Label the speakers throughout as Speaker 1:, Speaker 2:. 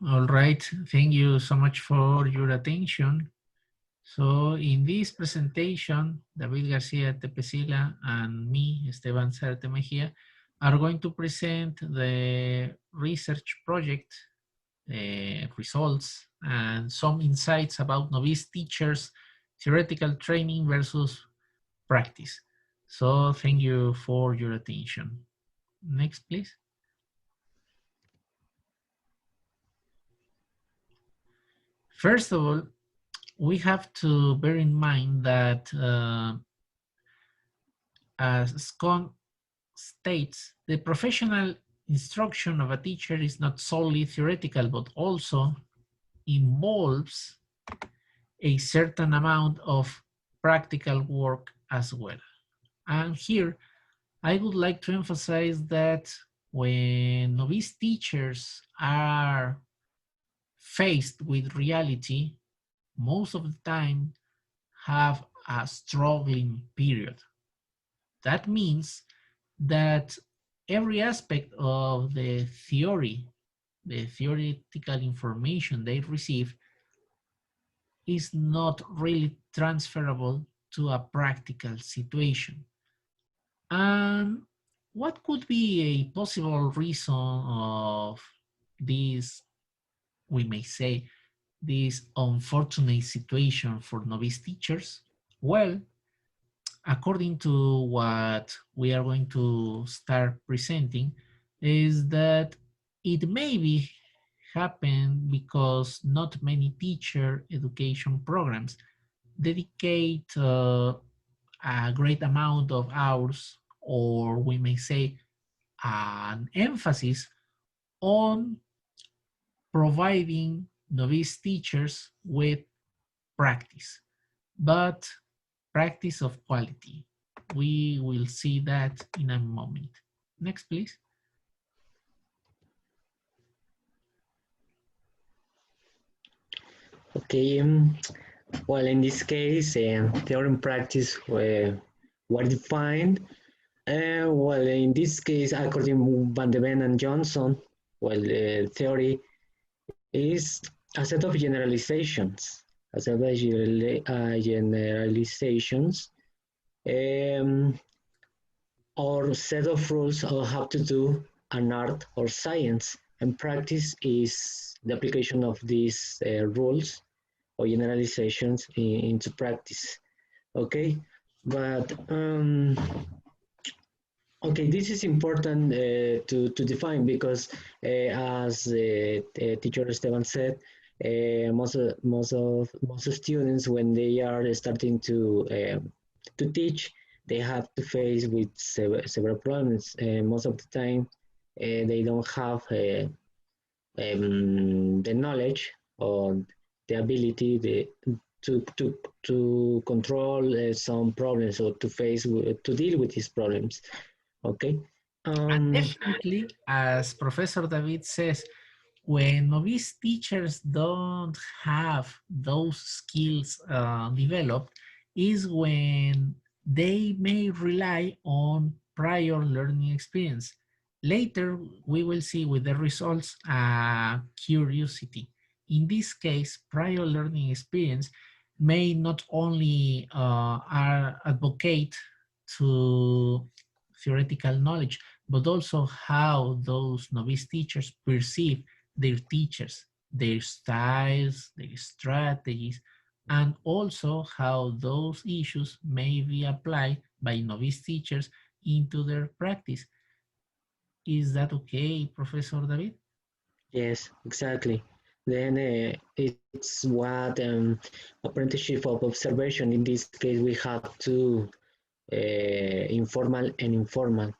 Speaker 1: All right, thank you so much for your attention. So in this presentation, David Garcia, Tepecila, and me, Esteban Zárate Mejía, are going to present the research project results and some insights about novice teachers, theoretical training versus practice. So thank you for your attention. Next, please. First of all, we have to bear in mind that as SCON states, the professional instruction of a teacher is not solely theoretical, but also involves a certain amount of practical work as well. And here, I would like to emphasize that when novice teachers are faced with reality, most of the time have a struggling period. That means that every aspect of the theory, the theoretical information they receive, is not really transferable to a practical situation. And what could be a possible reason of this, we may say, this unfortunate situation for novice teachers? Well, according to what we are going to start presenting, is that it may be happen because not many teacher education programs dedicate a great amount of hours, or we may say an emphasis on providing novice teachers with practice, but practice of quality. We will see that in a moment. Next, please.
Speaker 2: Okay, well, in this case, theory and practice were defined. Well, in this case, according to Van de Ven and Johnson, well, theory is a set of generalizations, or set of rules on how to do an art or science. And practice is the application of these rules or generalizations into practice. Okay, but okay, this is important to define because as teacher Esteban said, most students, when they are starting to teach, they have to face with several problems. Most of the time, they don't have the knowledge or the ability to control some problems or to deal with these problems. Okay.
Speaker 1: And definitely, as Professor David says, when novice teachers don't have those skills developed, is when they may rely on prior learning experience. Later, we will see with the results curiosity. In this case, prior learning experience may not only advocate to theoretical knowledge, but also how those novice teachers perceive their teachers, their styles, their strategies, and also how those issues may be applied by novice teachers into their practice. Is that okay, Professor David?
Speaker 2: Yes, exactly. Then it's what apprenticeship of observation. In this case, we have two, informal and informal.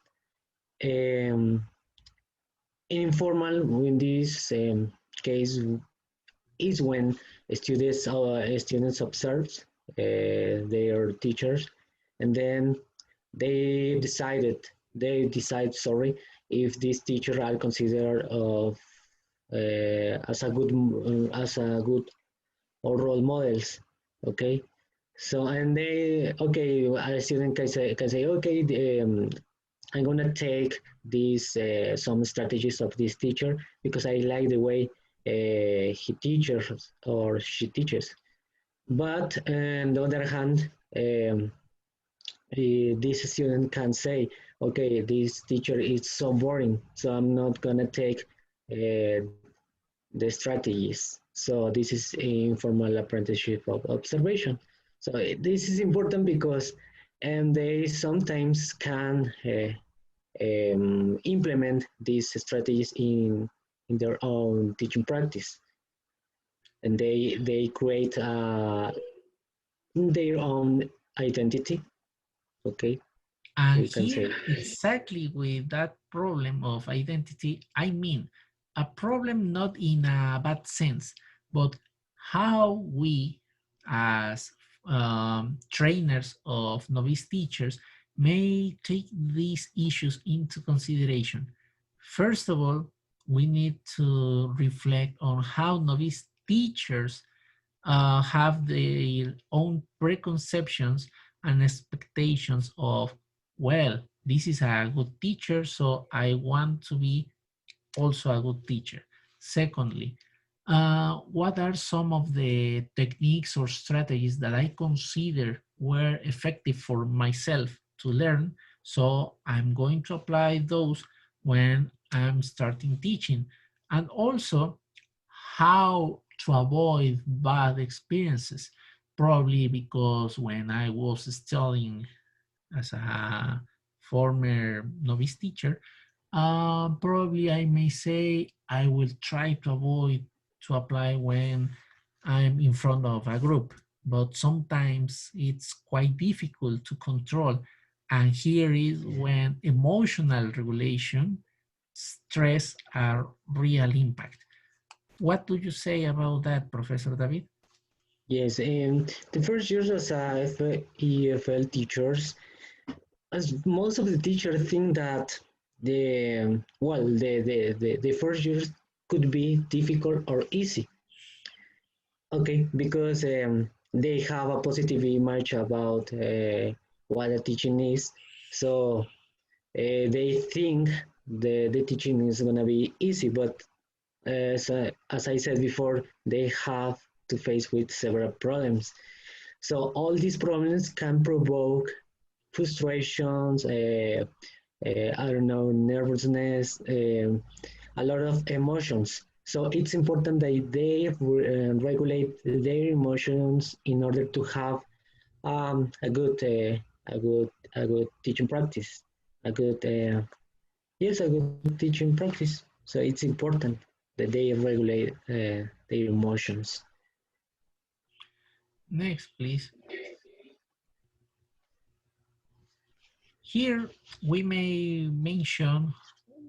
Speaker 2: Informal, in this case, is when students observe their teachers, and then they decide, sorry, if these teachers are considered of as a good or role models. Okay, so and they, okay, a student can say okay, I'm gonna take these some strategies of this teacher because I like the way he teaches or she teaches. But on the other hand, this student can say, okay, this teacher is so boring, so I'm not gonna take the strategies. So this is informal apprenticeship of observation. So this is important because they sometimes can implement these strategies in their own teaching practice, and they create their own identity. Okay,
Speaker 1: And
Speaker 2: we can say.
Speaker 1: here, exactly with that problem of identity, I mean a problem not in a bad sense, but how we, as trainers of novice teachers, may take these issues into consideration. First of all, we need to reflect on how novice teachers have their own preconceptions and expectations of, well, this is a good teacher, so I want to be also a good teacher. Secondly, what are some of the techniques or strategies that I consider were effective for myself to learn? So I'm going to apply those when I'm starting teaching. And also, how to avoid bad experiences. Probably because when I was studying as a former novice teacher, probably I may say I will try to avoid to apply when I'm in front of a group, but sometimes it's quite difficult to control. And here is when emotional regulation, stress are real impact. What do you say about that, Professor David?
Speaker 2: Yes, the first years as a EFL teachers, as most of the teachers think that the first years could be difficult or easy. Okay, because they have a positive image about what the teaching is, so they think the teaching is gonna be easy. But as I said before, they have to face with several problems. So all these problems can provoke frustrations, I don't know, nervousness, a lot of emotions. So it's important that they regulate their emotions in order to have a good, a good teaching practice, a good, yes, a good teaching practice. So it's important that they regulate their emotions.
Speaker 1: Next, please. Here we may mention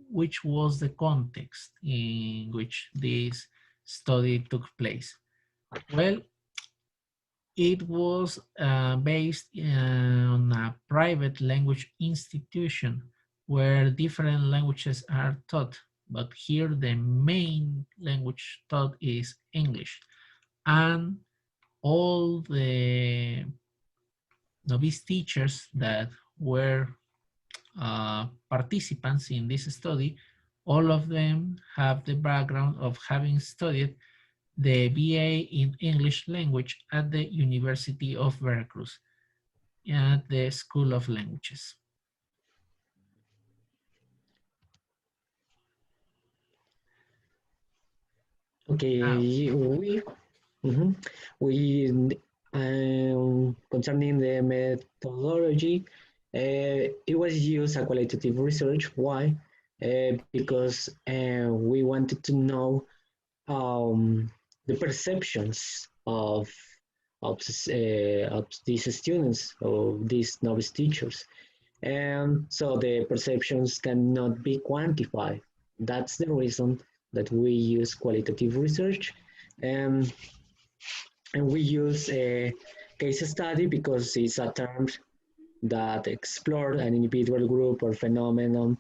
Speaker 1: which was the context in which this study took place. Well, it was based on a private language institution where different languages are taught, but here the main language taught is English. And all the novice teachers that were participants in this study, all of them have the background of having studied the BA in English language at the University of Veracruz at the School of Languages. Now,
Speaker 2: Okay, mhm, we concerning the methodology, it was used a qualitative research. Why? Because we wanted to know the perceptions of these students, of these novice teachers. And so the perceptions cannot be quantified. That's the reason that we use qualitative research. Um, and we use a case study because it's a term that explores an individual group or phenomenon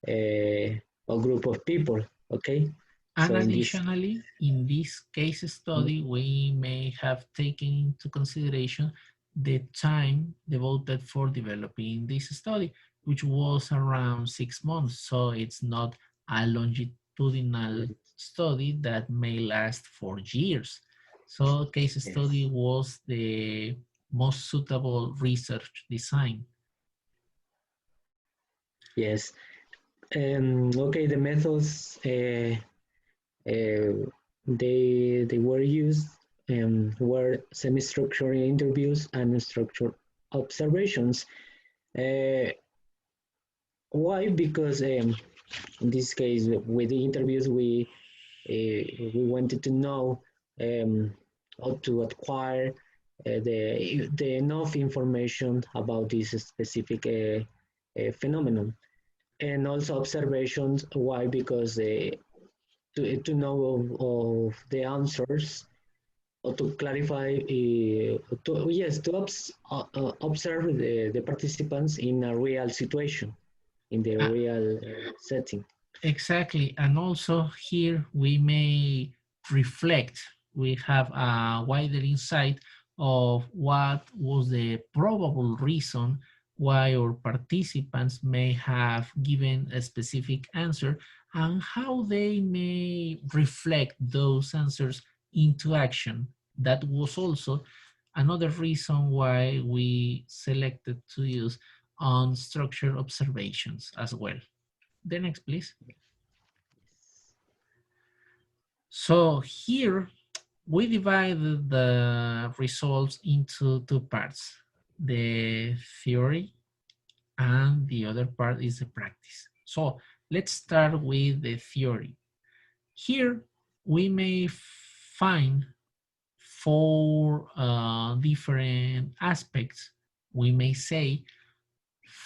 Speaker 2: or group of people. Okay,
Speaker 1: and
Speaker 2: so in this,
Speaker 1: additionally, in this case study, we may have taken into consideration the time devoted for developing this study, which was around 6 months. So it's not a longitudinal study that may last for years. So case study
Speaker 2: Yes.
Speaker 1: was the most suitable research design.
Speaker 2: Yes. Okay, the methods they were used were semi-structured interviews and structured observations. Uh, why? Because in this case, with the interviews, we wanted to know how to acquire the enough information about this specific phenomenon, and also observations. Why? Because to know of the answers or to clarify, to yes, to observe the participants in a real situation, in the
Speaker 1: Uh,
Speaker 2: real setting.
Speaker 1: exactly. And also here we may reflect, we have a wider insight of what was the probable reason why our participants may have given a specific answer and how they may reflect those answers into action. That was also another reason why we selected to use unstructured observations as well. The next, please. So here we divided the results into two parts, the theory and the other part is the practice. So let's start with the theory. Here we may find four different aspects. We may say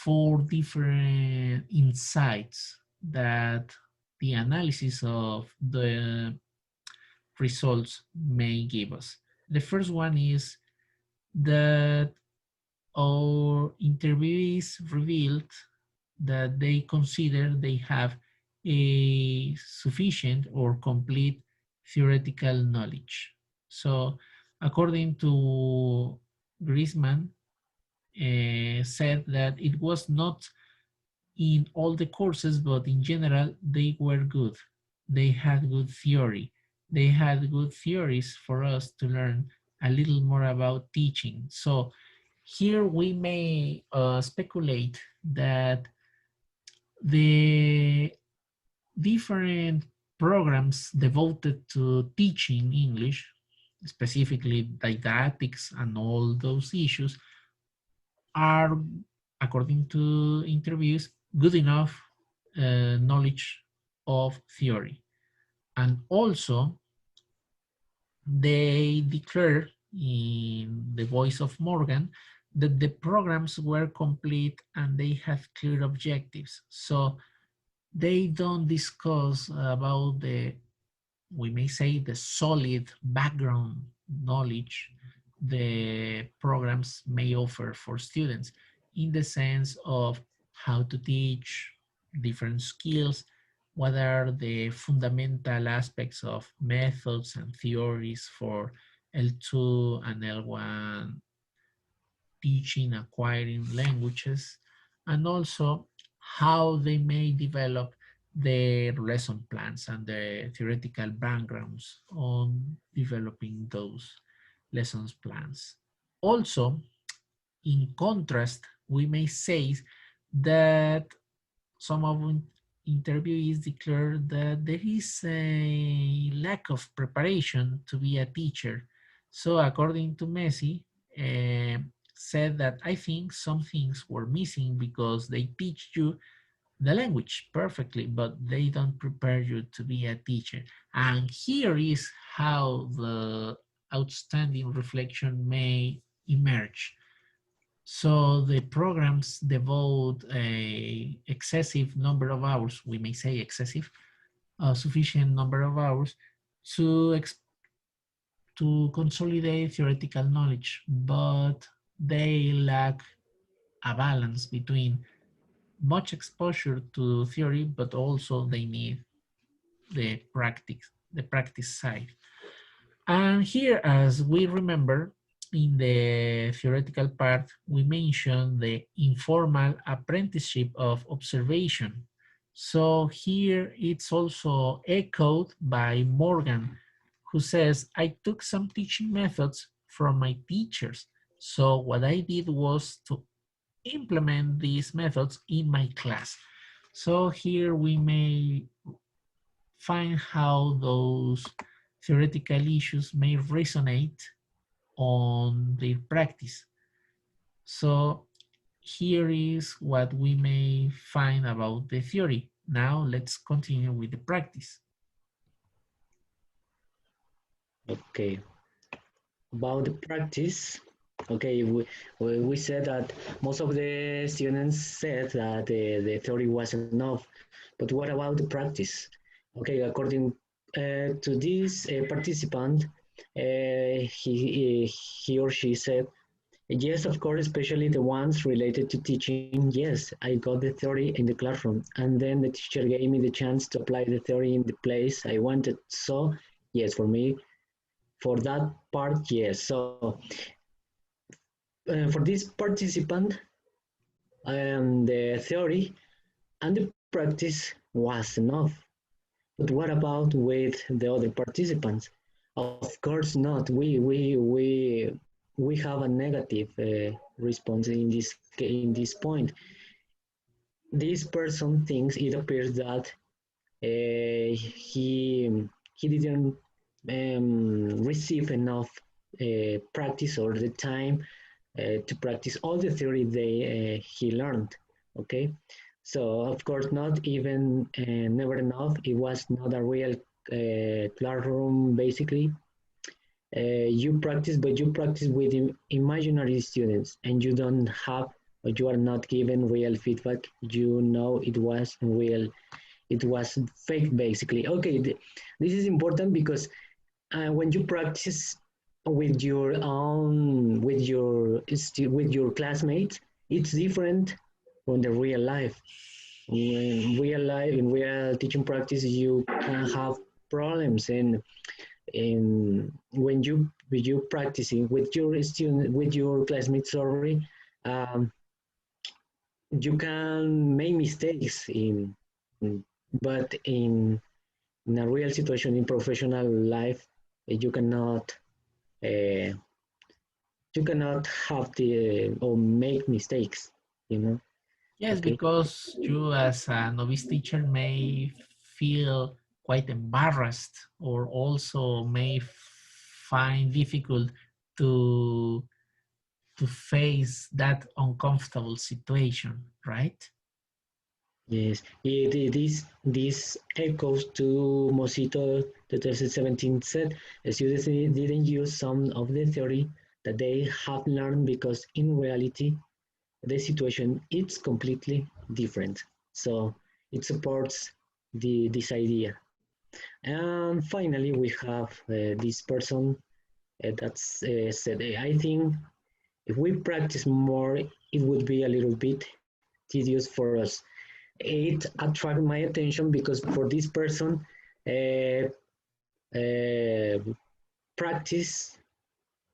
Speaker 1: four different insights that the analysis of the results may give us. The first one is that our interviewees revealed that they consider they have a sufficient or complete theoretical knowledge. So according to Griezmann, said that it was not in all the courses, but in general, they were good. They had good theory. They had good theories for us to learn a little more about teaching. So here we may speculate that the different programs devoted to teaching English, specifically didactics and all those issues, are, according to interviews, good enough knowledge of theory. And also, they declare in the voice of Morgan that the programs were complete and they have clear objectives. So they don't discuss about the, we may say, the solid background knowledge the programs may offer for students in the sense of how to teach different skills, what are the fundamental aspects of methods and theories for L2 and L1 teaching, acquiring languages, and also how they may develop their lesson plans and the theoretical backgrounds on developing those lessons plans. Also, in contrast, we may say that some of interviewees declare that there is a lack of preparation to be a teacher. So according to Messi, said that I think some things were missing because they teach you the language perfectly, but they don't prepare you to be a teacher. And here is how the outstanding reflection may emerge. So the programs devote a excessive number of hours, we may say excessive, sufficient number of hours to to consolidate theoretical knowledge, but they lack a balance between much exposure to theory, but also they need the practice side. And here, as we remember, in the theoretical part, we mentioned the informal apprenticeship of observation. So here it's also echoed by Morgan, who says, I took some teaching methods from my teachers. So what I did was to implement these methods in my class. So here we may find how those theoretical issues may resonate on their practice. So here is what we may find about the theory. Now let's continue with the practice.
Speaker 2: Okay, about the practice, okay, we said that most of the students said that the theory was enough, but what about the practice? Okay, according to this participant, he or she said, yes, of course, especially the ones related to teaching. Yes, I got the theory in the classroom, and then the teacher gave me the chance to apply the theory in the place I wanted. So, yes, for me, for that part, yes. So, for this participant, the theory and the practice was enough. But what about with the other participants? Of course not. We have a negative response in this point. This person thinks it appears that he didn't receive enough practice or the time to practice all the theory he learned. Okay, so of course not even never enough. It was not a real classroom basically. You practice, but you practice with imaginary students, and you don't have, or you are not given real feedback. You know it was real, it was fake basically. Okay, this is important because when you practice with your own, with your classmates, it's different from the real life. In real life, in real teaching practice, you can have problems and when you practicing with your student with your classmates, sorry, um, you can make mistakes but in a real situation in professional life, you cannot uh, you cannot have the or make mistakes, you know.
Speaker 1: Yes,
Speaker 2: Okay.
Speaker 1: because you as a novice teacher may feel quite embarrassed or also may find difficult to to face that uncomfortable situation, right?
Speaker 2: Yes, this echoes to Mosito 2017 said students didn't use some of the theory that they have learned because in reality the situation is completely different. So it supports this idea. And finally, we have this person that's said, I think if we practice more, it would be a little bit tedious for us. It attracted my attention because for this person, uh, uh, practice,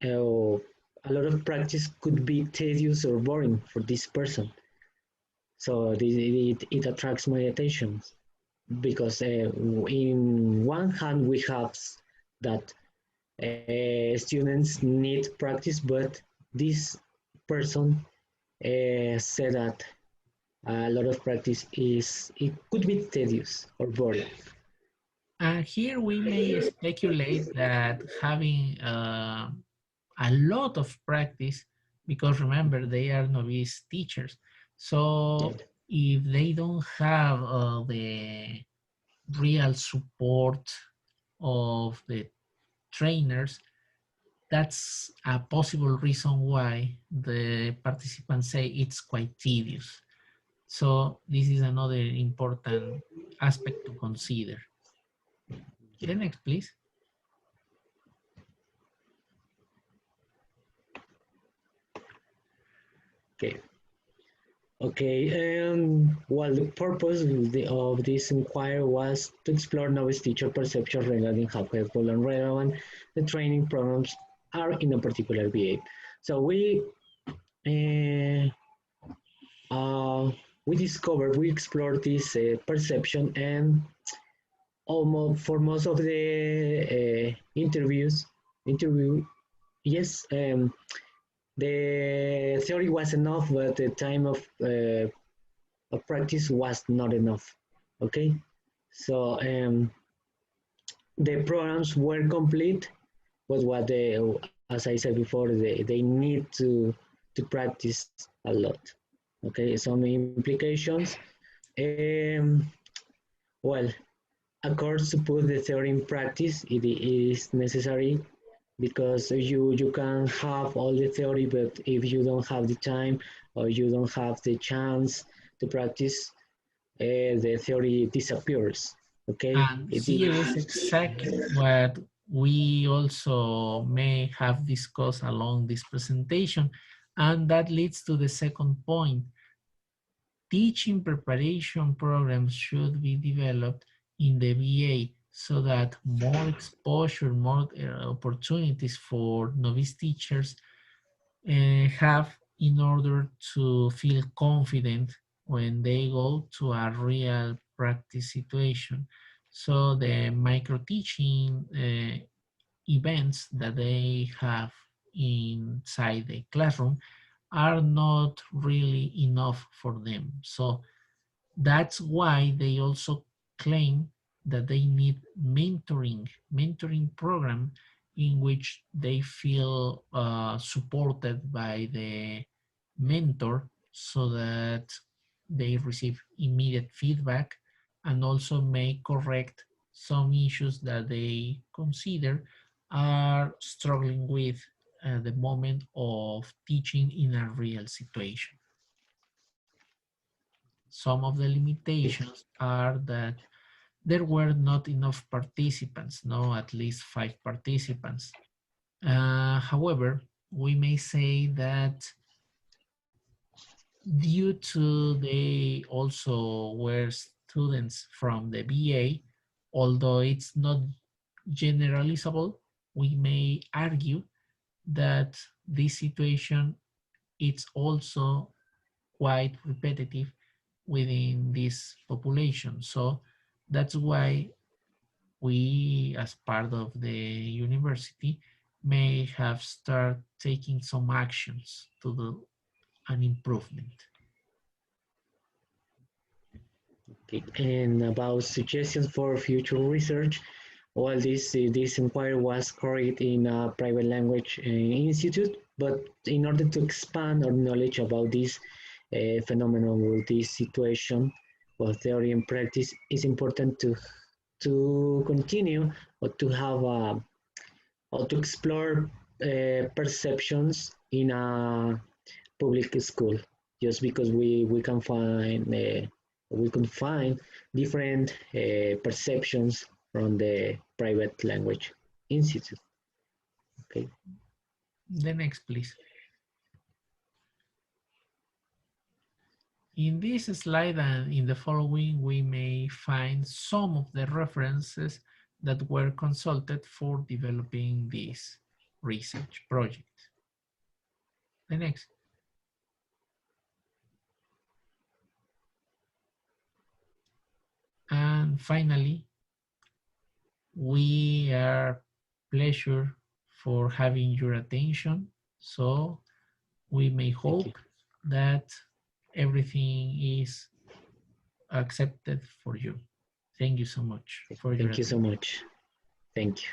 Speaker 2: a lot of practice could be tedious or boring for this person. So it attracts my attention because in one hand we have that students need practice, but this person said that a lot of practice it could be tedious or boring.
Speaker 1: And here we may speculate that having a lot of practice, because remember, they are novice teachers.
Speaker 2: Yeah.
Speaker 1: So if they don't have the real support of the trainers, that's a possible reason why the participants say it's quite tedious. So this is another important aspect to consider. The next, please.
Speaker 2: Okay. Okay, well, the purpose of this inquiry was to explore novice teacher perception regarding how helpful and relevant the training programs are in a particular BA. So we discovered, we explored this perception, and almost for most of the interview, yes, the theory was enough, but the time of practice was not enough. Okay, so the programs were complete, but what they, as I said before, they need to practice a lot. Okay, some implications. Um, well, of course, to put the theory in practice, it is necessary because you can have all the theory, but if you don't have the time or you don't have the chance to practice, the theory disappears. Okay,
Speaker 1: And here is exactly what we also may have discussed along this presentation. And that leads to the second point. Teaching preparation programs should be developed in the VA so that more exposure, more opportunities for novice teachers have in order to feel confident when they go to a real practice situation. So the micro teaching events that they have inside the classroom are not really enough for them. So that's why they also claim that they need mentoring program in which they feel supported by the mentor so that they receive immediate feedback and also may correct some issues that they consider are struggling with at the moment of teaching in a real situation. Some of the limitations are that there were not enough participants, no, at least 5 participants. However, we may say that due to they also were students from the BA, although it's not generalizable, we may argue that this situation is also quite repetitive within this population. So that's why we, as part of the university, may have started taking some actions to do an improvement.
Speaker 2: okay. And about suggestions for future research, well, this inquiry was carried in a private language institute, but in order to expand our knowledge about this phenomenon or this situation, well, theory and practice, is important to continue or to have or to explore perceptions in a public school. Just because we can find different perceptions from the private language institute. Okay.
Speaker 1: The next, please. In this slide and in the following, we may find some of the references that were consulted for developing this research project. The next. And finally, we are pleasure for having your attention. So we may hope that everything is accepted for you. Thank you so much for your
Speaker 2: Thank you so
Speaker 1: attention.
Speaker 2: much. Thank you.